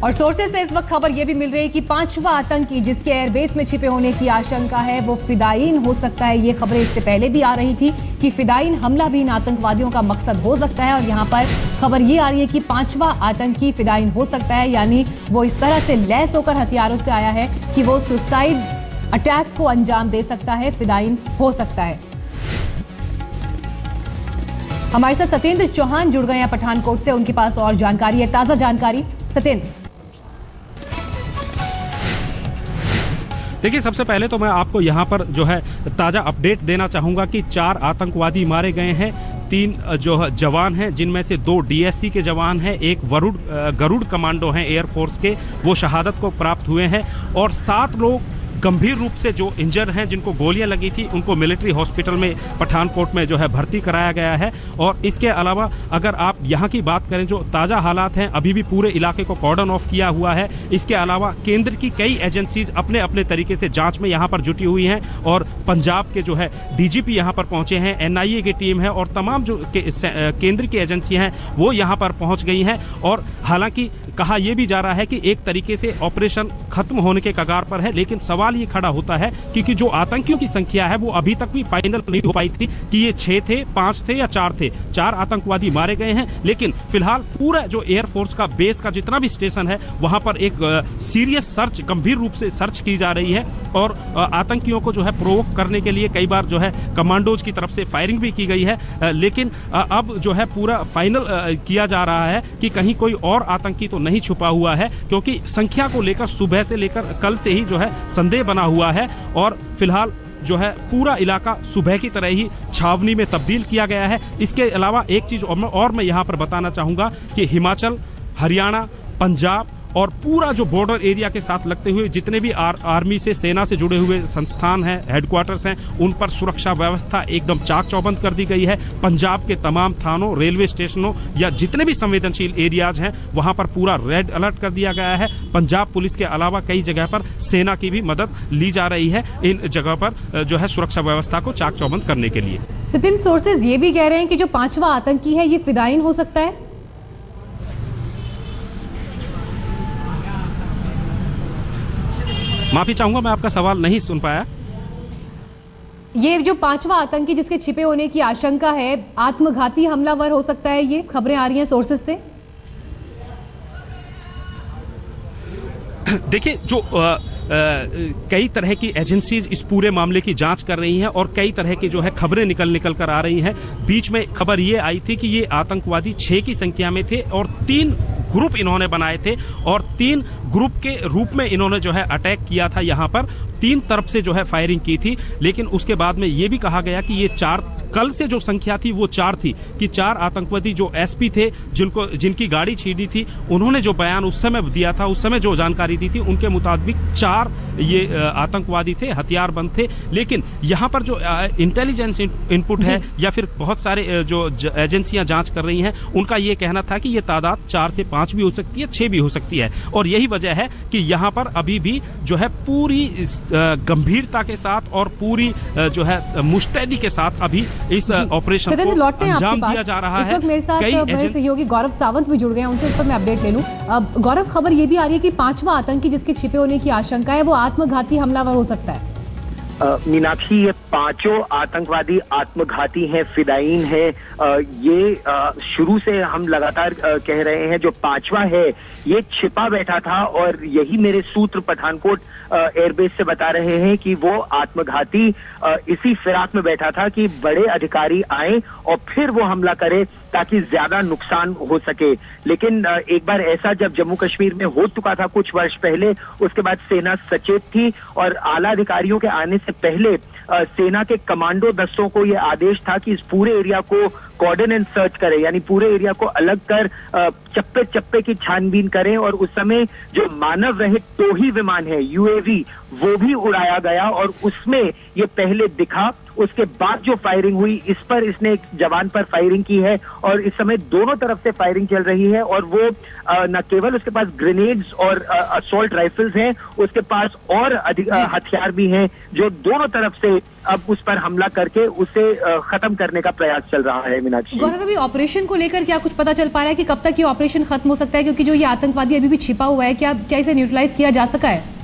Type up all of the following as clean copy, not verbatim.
और सोर्सेज से इस वक्त खबर यह भी मिल रही है कि पांचवा आतंकी जिसके एयरबेस में छिपे होने की आशंका है वो फिदायीन हो सकता है। ये खबरें इससे पहले भी आ रही थी कि फिदायीन हमला भी इन आतंकवादियों का मकसद हो सकता है, और यहाँ पर खबर ये आ रही है कि पांचवा आतंकी फिदायीन हो सकता है, यानी वो इस तरह से लैस होकर हथियारों से आया है कि वो सुसाइड अटैक को अंजाम दे सकता है, फिदायीन हो सकता है। हमारे साथ सत्येंद्र चौहान जुड़ गए हैं पठानकोट से, उनके पास और जानकारी है, ताजा जानकारी। सत्येंद्र, देखिए, सबसे पहले तो मैं आपको यहाँ पर जो है ताज़ा अपडेट देना चाहूँगा कि 4 आतंकवादी मारे गए हैं, 3 जो जवान हैं जिनमें से 2 डीएससी के जवान हैं, एक गरुड़ कमांडो हैं एयरफोर्स के, वो शहादत को प्राप्त हुए हैं, और 7 लोग गंभीर रूप से जो इंजर हैं, जिनको गोलियां लगी थी, उनको मिलिट्री हॉस्पिटल में पठानकोट में जो है भर्ती कराया गया है। और इसके अलावा अगर आप यहाँ की बात करें, जो ताज़ा हालात हैं, अभी भी पूरे इलाके को कॉर्डन ऑफ किया हुआ है। इसके अलावा केंद्र की कई एजेंसीज अपने अपने तरीके से जांच में यहाँ पर जुटी हुई हैं, और पंजाब के जो है डीजीपी यहाँ पर पहुँचे हैं, एनआईए की टीम है, और तमाम जो केंद्र की एजेंसियाँ हैं वो यहाँ पर पहुँच गई हैं। और हालांकि कहा यह भी जा रहा है कि एक तरीके से ऑपरेशन खत्म होने के कगार पर है, लेकिन सवाल ये खड़ा होता है क्योंकि जो आतंकियों की संख्या है वो अभी तक भी फाइनल नहीं हो पाई थी कि ये 6 थे, 5 थे या 4 थे। 4 आतंकवादी मारे गए हैं, लेकिन फिलहाल पूरा जो एयरफोर्स का बेस का जितना भी स्टेशन है वहां पर एक सीरियस सर्च, गंभीर रूप से सर्च की जा रही है, और आतंकियों को जो है प्रोवोक करने के लिए कई बार जो है कमांडोज की तरफ से फायरिंग भी की गई है। लेकिन अब जो है पूरा फाइनल किया जा रहा है कि कहीं कोई और आतंकी तो नहीं छुपा हुआ है, क्योंकि संख्या को लेकर सुबह से लेकर कल से ही जो है संदेह बना हुआ है, और फिलहाल जो है पूरा इलाका सुबह की तरह ही छावनी में तब्दील किया गया है। इसके अलावा एक चीज और मैं यहाँ पर बताना चाहूँगा कि हिमाचल, हरियाणा, पंजाब और पूरा जो बॉर्डर एरिया के साथ लगते हुए जितने भी आर्मी से, सेना से जुड़े हुए संस्थान हैं, हेडक्वार्टर्स हैं, उन पर सुरक्षा व्यवस्था एकदम चाक चौबंद कर दी गई है। पंजाब के तमाम थानों, रेलवे स्टेशनों या जितने भी संवेदनशील एरियाज हैं वहां पर पूरा रेड अलर्ट कर दिया गया है। पंजाब पुलिस के अलावा कई जगह पर सेना की भी मदद ली जा रही है इन जगह पर जो है सुरक्षा व्यवस्था को चाक चौबंद करने के लिए। सत्येंद्र, सोर्सेज ये भी कह रहे हैं कि जो 5वां आतंकी है ये फिदायीन हो सकता है। माफी चाहूंगा, मैं आपका सवाल नहीं सुन पाया। ये जो 5वां आतंकी जिसके छिपे होने की आशंका है, आत्मघाती हमलावर हो सकता है, ये खबरें आ रही हैं सोर्सेज से। देखिए, जो कई तरह की एजेंसीज इस पूरे मामले की जांच कर रही हैं, और कई तरह की जो है खबरें निकल कर आ रही हैं। बीच में खबर ये आई थी कि ये आतंकवादी 6 की संख्या में थे, और 3 ग्रुप इन्होंने बनाए थे, और 3 ग्रुप के रूप में इन्होंने जो है अटैक किया था। यहाँ पर 3 तरफ से जो है फायरिंग की थी, लेकिन उसके बाद में ये भी कहा गया कि ये 4, कल से जो संख्या थी वो 4 थी, कि 4 आतंकवादी जो एसपी थे, जिनकी गाड़ी छीनी थी, उन्होंने जो बयान उस समय दिया था, उस समय जो जानकारी दी थी, उनके मुताबिक 4 ये आतंकवादी थे, हथियारबंद थे। लेकिन यहाँ पर जो इंटेलिजेंस इनपुट है या फिर बहुत सारे जो एजेंसियां जांच कर रही हैं, उनका ये कहना था कि ये तादाद 4 से 5 भी हो सकती है, 6 भी हो सकती है। और यही वजह है कि यहाँ पर अभी भी जो है पूरी गंभीरता के साथ और पूरी जो है मुस्तैदी के साथ अभी इस ऑपरेशन को अंजाम दिया जा रहा है। इस वक्त मेरे साथ मेरे सहयोगी गौरव सावंत भी जुड़ गए हैं, उनसे इस पर मैं अपडेट ले लूं। गौरव, खबर ये भी आ रही है कि 5वां आतंकी जिसके छिपे होने की आशंका है वो आत्मघाती हमलावर हो सकता है। मीनाक्षी, ये 5 आतंकवादी आत्मघाती हैं, फिदायीन हैं। ये शुरू से हम लगातार कह रहे हैं, जो 5वां है ये छिपा बैठा था, और यही मेरे सूत्र पठानकोट एयरबेस से बता रहे हैं कि वो आत्मघाती इसी फिराक में बैठा था कि बड़े अधिकारी आए और फिर वो हमला करे ताकि ज्यादा नुकसान हो सके। लेकिन एक बार ऐसा जब जम्मू कश्मीर में हो चुका था कुछ वर्ष पहले, उसके बाद सेना सचेत थी, और आला अधिकारियों के आने से पहले सेना के कमांडो दस्तों को यह आदेश था कि इस पूरे एरिया को कॉर्डन एंड सर्च करें, यानी पूरे एरिया को अलग कर चप्पे चप्पे की छानबीन करें। और उस समय जो मानव रहित टोही विमान है, यूएवी, वो भी उड़ाया गया, और उसमें ये पहले दिखा। उसके बाद जो फायरिंग हुई, इस पर इसने एक जवान पर फायरिंग की है, और इस समय दोनों तरफ से फायरिंग चल रही है। और वो न केवल उसके पास ग्रेनेड्स और असॉल्ट राइफल्स हैं, उसके पास और हथियार भी हैं, जो दोनों तरफ से अब उस पर हमला करके उसे खत्म करने का प्रयास चल रहा है। मीनाक्षी। गौरव, अभी ऑपरेशन को लेकर क्या कुछ पता चल पा रहा है कि कब तक ये ऑपरेशन खत्म हो सकता है, क्योंकि जो ये आतंकवादी अभी भी छिपा हुआ है, क्या इसे न्यूट्रलाइज किया जा सका है?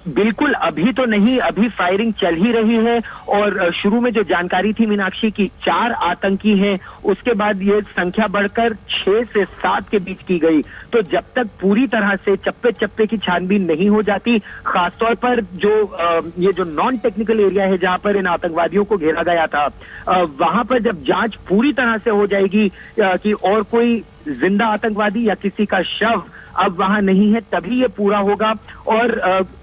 बिल्कुल अभी तो नहीं, अभी फायरिंग चल ही रही है। और शुरू में जो जानकारी थी मीनाक्षी की 4 आतंकी हैं, उसके बाद ये संख्या बढ़कर 6 से 7 के बीच की गई। तो जब तक पूरी तरह से चप्पे चप्पे की छानबीन नहीं हो जाती, खासतौर पर जो ये जो नॉन टेक्निकल एरिया है जहां पर इन आतंकवादियों को घेरा गया था, वहां पर जब जांच पूरी तरह से हो जाएगी कि और कोई जिंदा आतंकवादी या किसी का शव अब वहां नहीं है, तभी ये पूरा होगा। और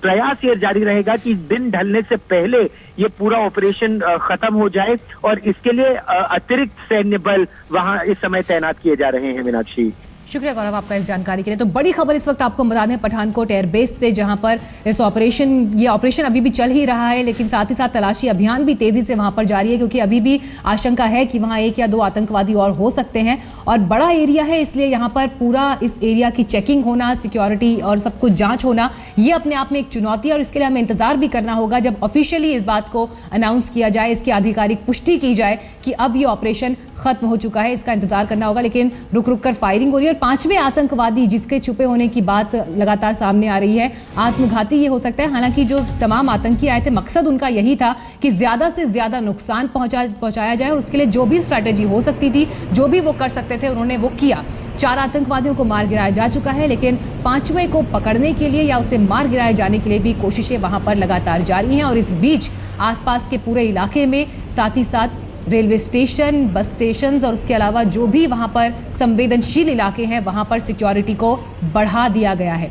प्रयास ये जारी रहेगा कि दिन ढलने से पहले ये पूरा ऑपरेशन खत्म हो जाए, और इसके लिए अतिरिक्त सैन्य बल वहां इस समय तैनात किए जा रहे हैं। मीनाक्षी, शुक्रिया गौरव आपका इस जानकारी के लिए। तो बड़ी खबर इस वक्त आपको बता दें पठानकोट एयरबेस से, जहां पर ये ऑपरेशन अभी भी चल ही रहा है, लेकिन साथ ही साथ तलाशी अभियान भी तेजी से वहां पर जारी है, क्योंकि अभी भी आशंका है कि वहां 1 या 2 आतंकवादी और हो सकते हैं। और बड़ा एरिया है, इसलिए यहाँ पर पूरा इस एरिया की चेकिंग होना, सिक्योरिटी और सब कुछ जांच होना, ये अपने आप में एक चुनौती है। और इसके लिए हमें इंतजार भी करना होगा जब ऑफिशियली इस बात को अनाउंस किया जाए, इसकी आधिकारिक पुष्टि की जाए कि अब ये ऑपरेशन खत्म हो चुका है। इसका इंतजार करना होगा। लेकिन रुक रुक कर फायरिंग हो रही है, और 5वें आतंकवादी जिसके छुपे होने की बात लगातार सामने आ रही है, आत्मघाती ये हो सकता है। हालांकि जो तमाम आतंकी आए थे, मकसद उनका यही था कि ज्यादा से ज्यादा नुकसान पहुंचाया जाए, और उसके लिए जो भी स्ट्रैटेजी हो सकती थी, जो भी वो कर सकते थे, उन्होंने वो किया। 4 आतंकवादियों को मार गिराया जा चुका है, लेकिन 5वें को पकड़ने के लिए या उसे मार गिराए जाने के लिए भी कोशिशें वहां पर लगातार जारी हैं। और इस बीच आसपास के पूरे इलाके में साथ ही साथ रेलवे स्टेशन, बस स्टेशन और उसके अलावा जो भी वहां पर संवेदनशील इलाके हैं, वहां पर सिक्योरिटी को बढ़ा दिया गया है।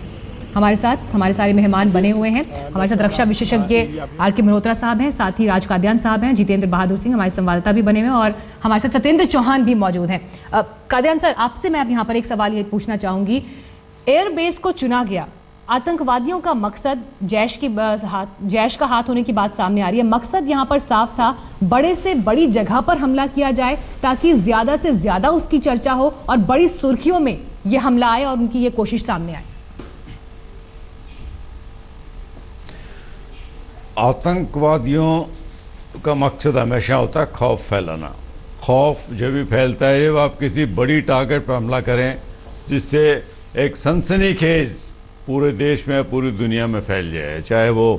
हमारे साथ हमारे सारे मेहमान बने हुए हैं। हमारे साथ रक्षा विशेषज्ञ आर.के. मल्होत्रा साहब हैं, साथ ही राज कादियान साहब हैं, जितेंद्र बहादुर सिंह हमारे संवाददाता भी बने हुए हैं, और हमारे साथ सत्येंद्र चौहान भी मौजूद हैं। कादियान सर, आपसे मैं अब यहाँ पर एक सवाल ये पूछना चाहूंगी। एयरबेस को चुना गया, आतंकवादियों का मकसद जैश का हाथ होने की बात सामने आ रही है। मकसद यहाँ पर साफ था, बड़े से बड़ी जगह पर हमला किया जाए ताकि ज्यादा से ज्यादा उसकी चर्चा हो और बड़ी सुर्खियों में यह हमला आए और उनकी ये कोशिश सामने आए। आतंकवादियों का मकसद हमेशा होता है खौफ फैलाना। खौफ जब भी फैलता है जब आप किसी बड़ी टारगेट पर हमला करें, जिससे एक सनसनीखेज पूरे देश में, पूरी दुनिया में फैल जाए, चाहे वो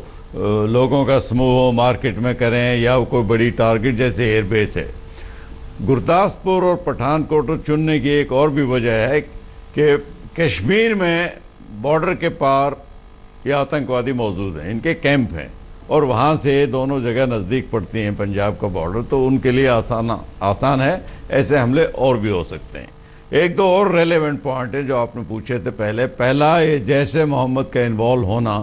लोगों का समूह हो, मार्केट में करें, या वो कोई बड़ी टारगेट जैसे एयरबेस है। गुरदासपुर और पठानकोट चुनने की एक और भी वजह है कि कश्मीर में बॉर्डर के पार ये आतंकवादी मौजूद हैं, इनके कैंप हैं, और वहां से दोनों जगह नज़दीक पड़ती हैं पंजाब का बॉर्डर, तो उनके लिए आसान है। ऐसे हमले और भी हो सकते हैं। एक दो और रेलेवेंट पॉइंट है जो आपने पूछे थे पहला ये जैसे मोहम्मद का इन्वॉल्व होना।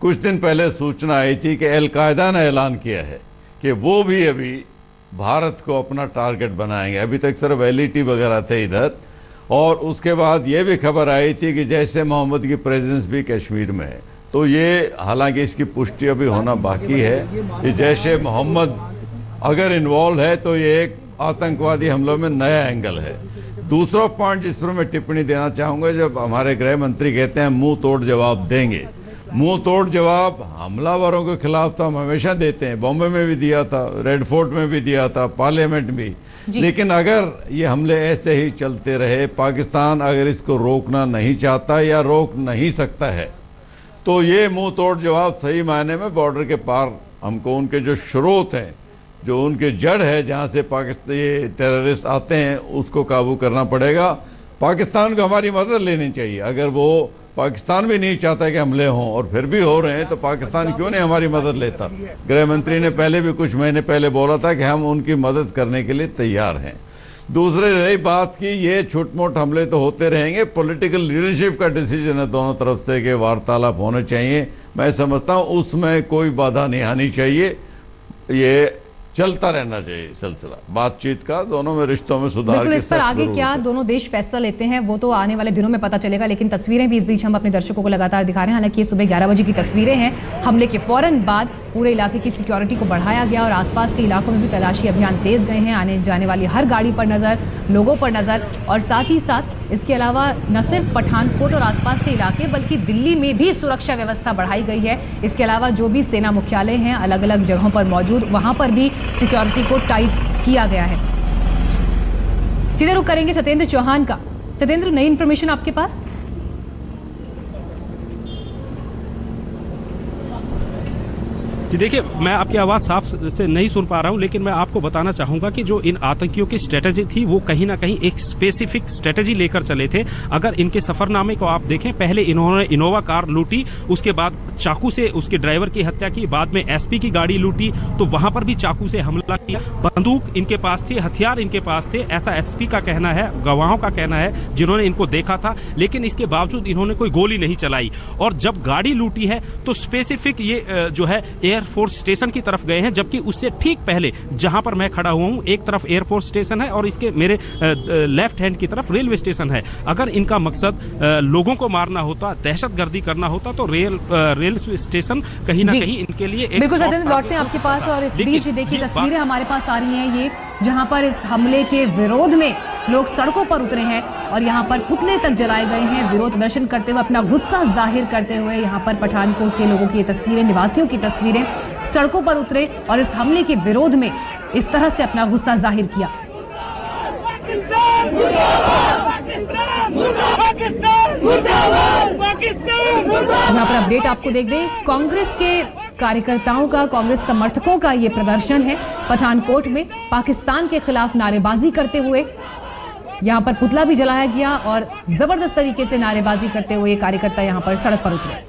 कुछ दिन पहले सूचना आई थी कि अलकायदा ने ऐलान किया है कि वो भी अभी भारत को अपना टारगेट बनाएंगे। अभी तक सिर्फ एलईटी वगैरह थे इधर, और उसके बाद ये भी खबर आई थी कि जैसे मोहम्मद की प्रेजेंस भी कश्मीर में है। तो ये हालांकि इसकी पुष्टि अभी होना बाकी है कि जैसे मोहम्मद अगर इन्वॉल्व है तो ये एक आतंकवादी हमलों में नया एंगल है। दूसरा पॉइंट जिस पर मैं टिप्पणी देना चाहूंगा, जब हमारे गृह मंत्री कहते हैं मुंह तोड़ जवाब देंगे, मुंह तोड़ जवाब हमलावरों के खिलाफ तो हम हमेशा देते हैं। बॉम्बे में भी दिया था, रेड फोर्ट में भी दिया था, पार्लियामेंट भी। लेकिन अगर ये हमले ऐसे ही चलते रहे, पाकिस्तान अगर इसको रोकना नहीं चाहता या रोक नहीं सकता है, तो ये मुंह तोड़ जवाब सही मायने में बॉर्डर के पार हमको उनके जो स्रोत हैं, जो उनके जड़ है, जहां से पाकिस्तान ये टेररिस्ट आते हैं, उसको काबू करना पड़ेगा। पाकिस्तान को हमारी मदद लेनी चाहिए। अगर वो पाकिस्तान भी नहीं चाहता कि हमले हों और फिर भी हो रहे हैं, तो पाकिस्तान क्यों नहीं हमारी मदद लेता। गृह मंत्री ने पहले भी कुछ महीने पहले बोला था कि हम उनकी मदद करने के लिए तैयार हैं। दूसरे रही बात की, ये छोट-मोट हमले तो होते रहेंगे, पॉलिटिकल लीडरशिप का डिसीजन है दोनों तरफ से कि वार्तालाप होने चाहिए। मैं समझता हूं उसमें कोई बाधा नहीं आनी चाहिए, ये चलता रहना चाहिए सिलसिला बातचीत का, दोनों में रिश्तों में सुधार। बिल्कुल, इस पर आगे क्या दोनों देश फैसला लेते हैं वो तो आने वाले दिनों में पता चलेगा, लेकिन तस्वीरें भी इस बीच हम अपने दर्शकों को लगातार दिखा रहे हैं। हालांकि ये सुबह 11 बजे की तस्वीरें हैं। हमले के फौरन बाद पूरे इलाके की सिक्योरिटी को बढ़ाया गया और आसपास के इलाकों में भी तलाशी अभियान तेज गए हैं। आने जाने वाली हर गाड़ी पर नजर, लोगों पर नजर, और साथ ही साथ इसके अलावा न सिर्फ पठानकोट और आसपास के इलाके बल्कि दिल्ली में भी सुरक्षा व्यवस्था बढ़ाई गई है। इसके अलावा जो भी सेना मुख्यालय हैं अलग अलग जगहों पर मौजूद, वहां पर भी सिक्योरिटी को टाइट किया गया है। सीधे रुख करेंगे सत्येंद्र चौहान का। सत्येंद्र, नई इंफॉर्मेशन आपके पास? जी देखिए, मैं आपकी आवाज़ साफ से नहीं सुन पा रहा हूं, लेकिन मैं आपको बताना चाहूंगा कि जो इन आतंकियों की स्ट्रेटजी थी वो कहीं ना कहीं एक स्पेसिफिक स्ट्रेटजी लेकर चले थे। अगर इनके सफरनामे को आप देखें, पहले इन्होंने इनोवा कार लूटी, उसके बाद चाकू से उसके ड्राइवर की हत्या की, बाद में एसपी की गाड़ी लूटी तो वहां पर भी चाकू से हमला किया। बंदूक इनके पास थी, हथियार इनके पास थे, ऐसा एसपी का कहना है, गवाहों का कहना है जिन्होंने इनको देखा था। लेकिन इसके बावजूद इन्होंने कोई गोली नहीं चलाई। और जब गाड़ी लूटी है तो स्पेसिफिक ये जो है एयरफोर्स स्टेशन की तरफ गए हैं, जबकि उससे ठीक पहले जहां पर मैं खड़ा हुआ हूं, एक तरफ एयरफोर्स स्टेशन है और इसके मेरे लेफ्ट हैंड की तरफ रेलवे स्टेशन है। अगर इनका मकसद लोगों को मारना होता, दहशतगर्दी करना होता तो रेल स्टेशन कहीं ना कहीं इनके लिए एक बिल्कुल सत्येंद्र, लौटते हैं आपके पास। और इस बीच देखिए तस्वीरें हमारे पास आ रही हैं, ये जहां पर इस हमले के विरोध में लोग सड़कों पर उतरे हैं और यहाँ पर पुतले तक जलाए गए हैं, विरोध प्रदर्शन करते हुए, अपना गुस्सा जाहिर करते हुए। यहाँ पर पठानकोट के लोगों की तस्वीरें, निवासियों की तस्वीरें, सड़कों पर उतरे और इस हमले के विरोध में इस तरह से अपना गुस्सा जाहिर किया। यहाँ पर अपडेट आपको देख दें, कांग्रेस के कार्यकर्ताओं का, कांग्रेस समर्थकों का ये प्रदर्शन है पठानकोट में, पाकिस्तान के खिलाफ नारेबाजी करते हुए। यहाँ पर पुतला भी जलाया गया और जबरदस्त तरीके से नारेबाजी करते हुए कार्यकर्ता यहाँ पर सड़क पर उतरे।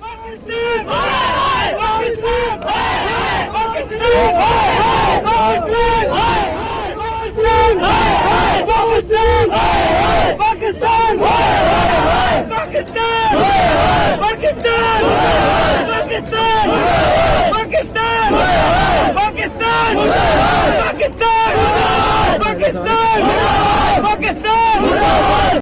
पाकिस्तान